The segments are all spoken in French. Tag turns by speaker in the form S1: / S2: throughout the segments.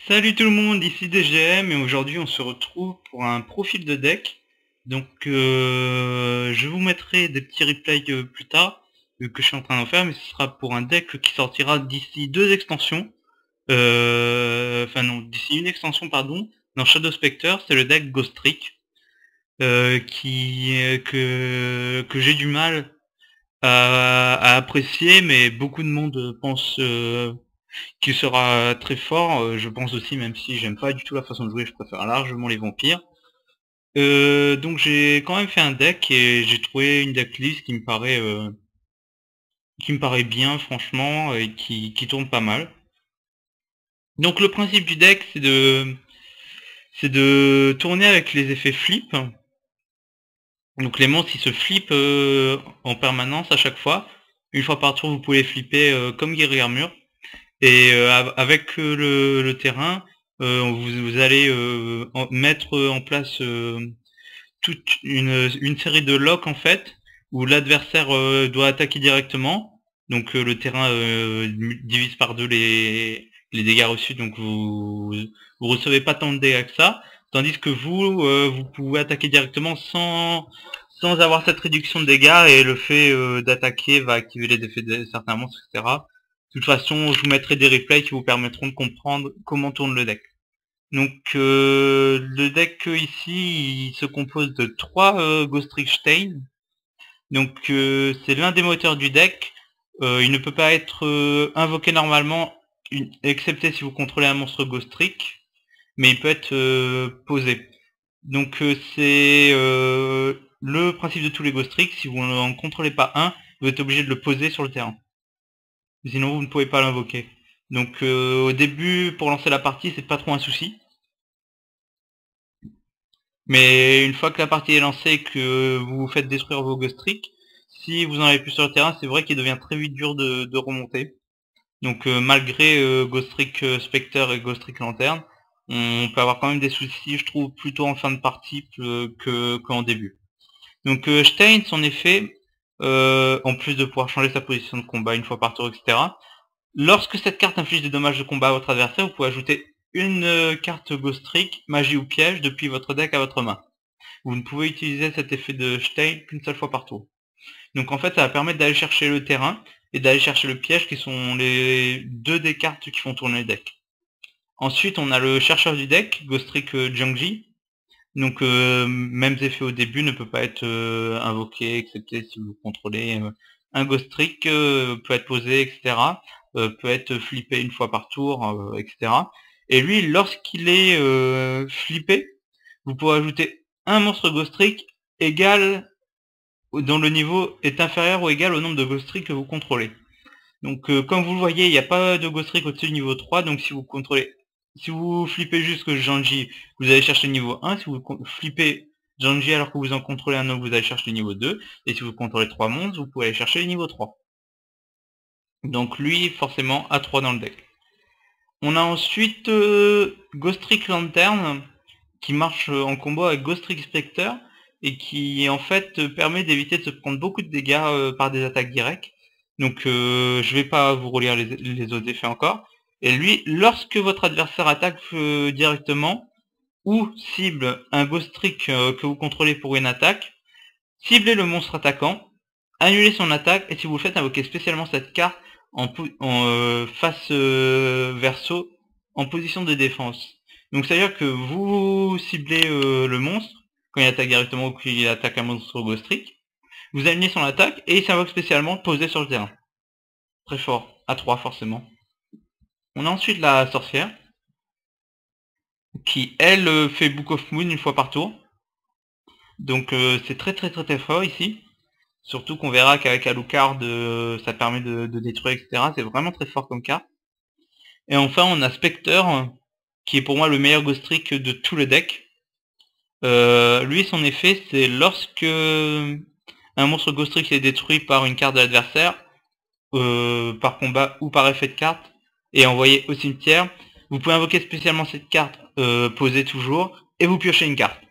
S1: Salut tout le monde, ici DGM et aujourd'hui on se retrouve pour un profil de deck. Donc je vous mettrai des petits replays plus tard que je suis en train d'en faire, mais ce sera pour un deck qui sortira d'ici deux extensions. Enfin non, d'ici une extension pardon, dans Shadow Spectre, c'est le deck Ghost Trick que j'ai du mal à apprécier, mais beaucoup de monde pense qui sera très fort, je pense aussi, même si j'aime pas du tout la façon de jouer, je préfère largement les vampires. Donc j'ai quand même fait un deck et j'ai trouvé une decklist qui me paraît bien franchement et qui tourne pas mal. Donc le principe du deck c'est de tourner avec les effets flip. Donc les monstres ils se flippent en permanence à chaque fois. Une fois par tour vous pouvez les flipper comme Guerrier Armure. Et avec le terrain, vous allez mettre en place toute une série de locks en fait, où l'adversaire doit attaquer directement. Donc le terrain divise par deux les dégâts reçus, donc vous recevez pas tant de dégâts que ça. Tandis que vous pouvez attaquer directement sans avoir cette réduction de dégâts, et le fait d'attaquer va activer les effets de certains monstres, etc. De toute façon, je vous mettrai des replays qui vous permettront de comprendre comment tourne le deck. Donc le deck ici, il se compose de 3 Ghost Trick Stein. Donc c'est l'un des moteurs du deck. Il ne peut pas être invoqué normalement, excepté si vous contrôlez un monstre Ghost Trick, mais il peut être posé. Donc c'est le principe de tous les Ghost Tricks. Si vous n'en contrôlez pas un, vous êtes obligé de le poser sur le terrain. Sinon vous ne pouvez pas l'invoquer. Donc au début, pour lancer la partie, c'est pas trop un souci. Mais une fois que la partie est lancée et que vous vous faites détruire vos Ghost Tricks, si vous en avez plus sur le terrain, c'est vrai qu'il devient très vite dur de remonter. Donc malgré Ghost Trick Spectre et Ghost Trick Lanterne, on peut avoir quand même des soucis, je trouve, plutôt en fin de partie qu'en début. Donc Stein, son effet, en plus de pouvoir changer sa position de combat une fois par tour, etc., lorsque cette carte inflige des dommages de combat à votre adversaire, vous pouvez ajouter une carte Ghost Trick, magie ou piège depuis votre deck à votre main. Vous ne pouvez utiliser cet effet de Stein qu'une seule fois par tour. Donc en fait, ça va permettre d'aller chercher le terrain et d'aller chercher le piège, qui sont les deux des cartes qui font tourner le deck. Ensuite, on a le chercheur du deck, Ghost Trick Jiangji. Donc mêmes effets au début, ne peut pas être invoqué, excepté si vous contrôlez un Ghost Trick, peut être posé, etc. Peut être flippé une fois par tour, etc. Et lui, lorsqu'il est flippé, vous pouvez ajouter un monstre Ghost Trick égal, dont le niveau est inférieur ou égal au nombre de Ghost Trick que vous contrôlez. Donc comme vous le voyez, il n'y a pas de Ghost Trick au-dessus du niveau 3, donc si vous flippez juste que Janji, vous allez chercher le niveau 1, si vous flippez Janji alors que vous en contrôlez un autre, vous allez chercher le niveau 2, et si vous contrôlez 3 monstres, vous pouvez aller chercher le niveau 3. Donc lui, forcément, à 3 dans le deck. On a ensuite Ghost Trick Lantern, qui marche en combo avec Ghost Trick Spectre, et qui en fait permet d'éviter de se prendre beaucoup de dégâts par des attaques directes. Donc je vais pas vous relire les autres effets encore. Et lui, lorsque votre adversaire attaque directement, ou cible un Ghost Trick que vous contrôlez pour une attaque, ciblez le monstre attaquant, annulez son attaque, et si vous le faites, invoquez spécialement cette carte en face verso, en position de défense. Donc c'est-à-dire que vous ciblez le monstre, quand il attaque directement ou qu'il attaque un monstre Ghost Trick, vous alignez son attaque, et il s'invoque spécialement posé sur le terrain. Très fort, à 3 forcément. On a ensuite la sorcière, qui elle fait Book of Moon une fois par tour. Donc c'est très très très très fort ici. Surtout qu'on verra qu'avec Alucard, ça permet de détruire, etc. C'est vraiment très fort comme carte. Et enfin, on a Spectre, qui est pour moi le meilleur Ghost Trick de tout le deck. Lui, son effet, c'est lorsque un monstre Ghost Trick est détruit par une carte de l'adversaire, par combat ou par effet de carte, et envoyé au cimetière, vous pouvez invoquer spécialement cette carte, posée toujours, et vous piochez une carte.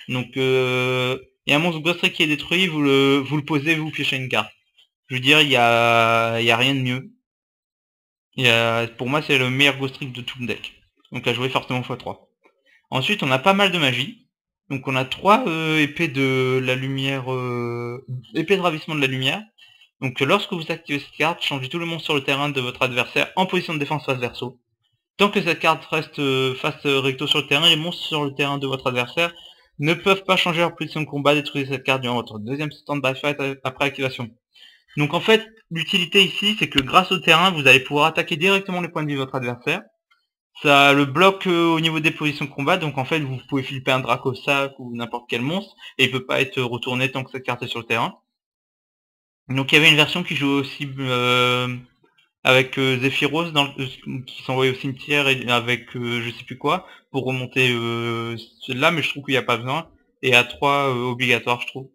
S1: Donc, il y a un monstre Ghost Trick qui est détruit, vous le posez, vous piochez une carte. Je veux dire, il y a rien de mieux. Pour moi, c'est le meilleur Ghost Trick de tout le deck. donc à jouer forcément x3. Ensuite, on a pas mal de magie. Donc on a 3 épées de la lumière, épées de ravissement de la lumière. Donc lorsque vous activez cette carte, changez tous les monstres sur le terrain de votre adversaire en position de défense face verso. Tant que cette carte reste face recto sur le terrain, les monstres sur le terrain de votre adversaire ne peuvent pas changer leur position de combat. Détruisez cette carte durant votre deuxième stand-by fight après activation. Donc en fait, l'utilité ici, c'est que grâce au terrain, vous allez pouvoir attaquer directement les points de vie de votre adversaire. Ça le bloque au niveau des positions de combat, donc en fait vous pouvez flipper un Dracosac ou n'importe quel monstre, et il peut pas être retourné tant que cette carte est sur le terrain. Donc il y avait une version qui joue aussi avec Zephyros qui s'envoyait au cimetière et avec je sais plus quoi, pour remonter celle-là, mais je trouve qu'il n'y a pas besoin, et à 3 obligatoire je trouve.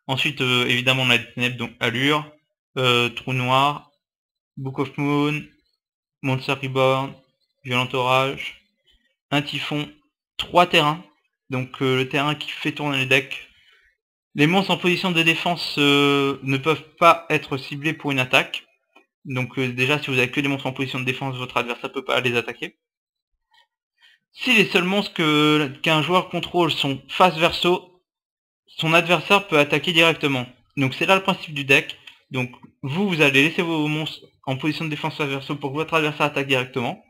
S1: Ensuite évidemment on a des ténèbres, donc Allure, Trou Noir, Book of Moon, Monster Reborn, Violent Orage, un Typhon, 3 terrains, donc le terrain qui fait tourner les decks. Les monstres en position de défense ne peuvent pas être ciblés pour une attaque. Donc déjà, si vous avez que des monstres en position de défense, votre adversaire ne peut pas les attaquer. Si les seuls monstres qu'un joueur contrôle sont face verso, son adversaire peut attaquer directement. Donc c'est là le principe du deck. Donc vous allez laisser vos monstres en position de défense face verso pour que votre adversaire attaque directement.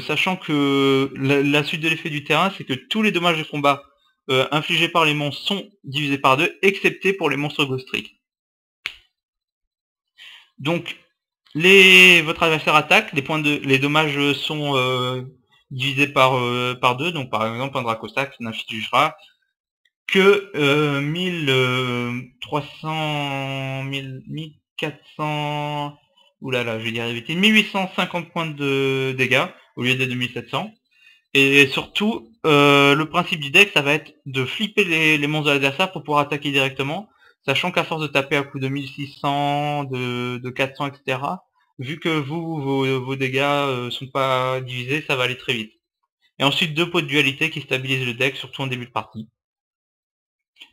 S1: Sachant que la suite de l'effet du terrain, c'est que tous les dommages de combat infligés par les monstres sont divisés par 2, excepté pour les monstres Ghost Trick. Donc votre adversaire attaque, les dommages sont divisés par 2, donc par exemple un Dracosac n'infligera que 1300, 1400, oulala, je vais dire la vérité, 1850 points de dégâts au lieu des 2700. Et surtout, le principe du deck, ça va être de flipper les monstres de l'adversaire pour pouvoir attaquer directement, sachant qu'à force de taper à coups de 1600, de 400, etc., vu que vos dégâts sont pas divisés, ça va aller très vite. Et ensuite, 2 pots de dualité qui stabilisent le deck, surtout en début de partie.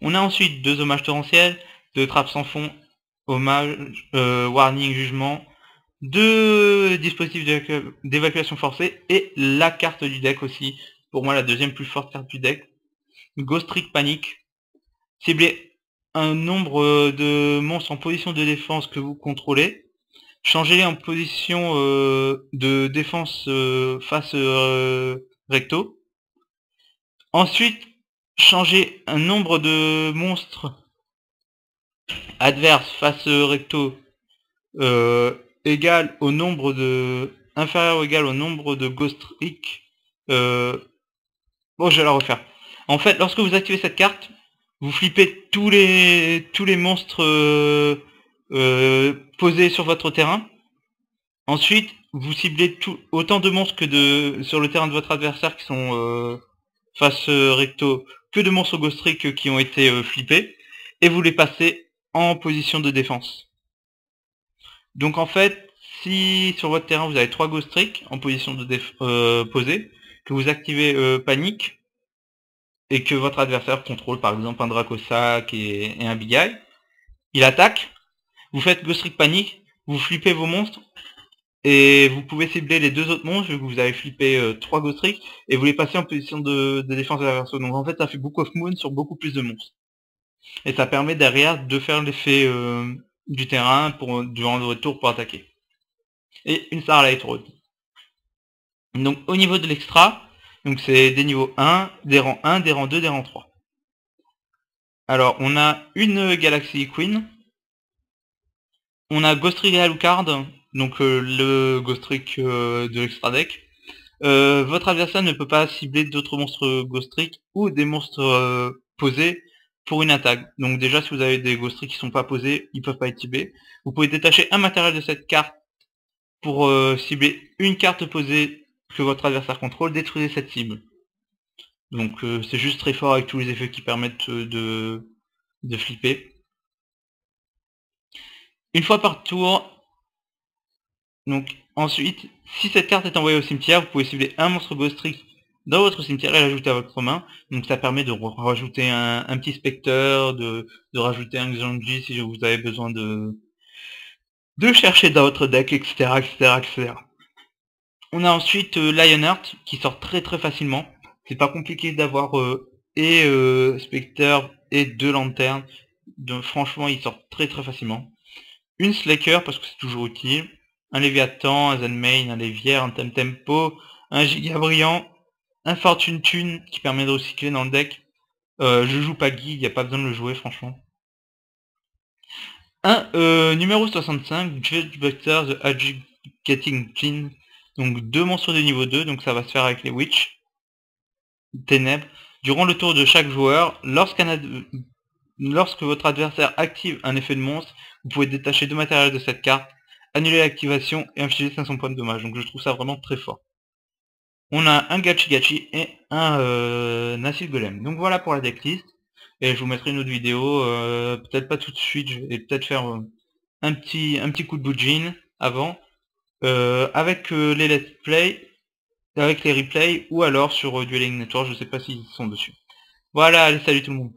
S1: On a ensuite 2 hommages torrentiels, 2 trappes sans fond, hommage, warning, jugement, 2 dispositifs d'évacuation forcée, et la carte du deck aussi, pour moi la deuxième plus forte carte du deck, Ghost Trick Panic. Ciblez un nombre de monstres en position de défense que vous contrôlez, changez-les en position de défense face recto. Ensuite, changez un nombre de monstres adverses face recto égal au nombre de inférieur ou égal au nombre de Ghost Trick. Bon, je vais la refaire. En fait, lorsque vous activez cette carte, vous flippez tous les monstres posés sur votre terrain. Ensuite, vous ciblez autant de monstres que sur le terrain de votre adversaire qui sont face recto, que de monstres Ghost Trick qui ont été flippés, et vous les passez en position de défense. Donc en fait, si sur votre terrain vous avez 3 Ghost Trick en position de posée, que vous activez panique, et que votre adversaire contrôle par exemple un Dracosac et un Big Eye, il attaque, vous faites Ghost Trick panique, vous flippez vos monstres, et vous pouvez cibler les 2 autres monstres, vu que vous avez flippé 3 Ghost Trick, et vous les passez en position de défense de l'adversaire. Donc en fait ça fait Book of Moon sur beaucoup plus de monstres. Et ça permet derrière de faire l'effet du terrain durant le retour pour attaquer. Et une Starlight Road. Donc au niveau de l'extra, donc c'est des niveaux 1, des rangs 1, des rangs 2, des rangs 3. Alors on a une Galaxy Queen, on a Ghost Trick et Alucard, donc le Ghost Trick de l'extra deck. Votre adversaire ne peut pas cibler d'autres monstres Ghost Trick ou des monstres posés pour une attaque. Donc déjà si vous avez des Ghost Trick qui sont pas posés, ils peuvent pas être ciblés. Vous pouvez détacher un matériel de cette carte pour cibler une carte posée que votre adversaire contrôle, détruisez cette cible. Donc c'est juste très fort avec tous les effets qui permettent de flipper. Une fois par tour, donc ensuite, si cette carte est envoyée au cimetière, vous pouvez cibler un monstre Ghost Trick dans votre cimetière et l'ajouter à votre main. Donc ça permet de rajouter un petit spectre, de rajouter un Xanji si vous avez besoin de chercher dans votre deck, etc. etc., etc. On a ensuite Lionheart qui sort très facilement. C'est pas compliqué d'avoir Spectre et 2 lanternes. Donc franchement il sort très facilement. Une Slaker parce que c'est toujours utile. Un Léviathan, un Zenmain, un Lévière, un Tempo, un Giga Brillant, un Fortune Tune qui permet de recycler dans le deck. Je joue pas Guy, il n'y a pas besoin de le jouer franchement. Un numéro 65, Judge Buster The Educating Gene. Donc 2 monstres de niveau 2, donc ça va se faire avec les Witch. Ténèbres. Durant le tour de chaque joueur, lorsque votre adversaire active un effet de monstre, vous pouvez détacher 2 matériels de cette carte, annuler l'activation et infliger 500 points de dommage. Donc je trouve ça vraiment très fort. On a un Gachi et un Acid Golem. Donc voilà pour la decklist. Et je vous mettrai une autre vidéo, peut-être pas tout de suite, je vais peut-être faire un petit coup de boudjin avant, avec les let's play, avec les replays, ou alors sur Dueling Network, je sais pas s'ils sont dessus. Voilà, allez, salut tout le monde.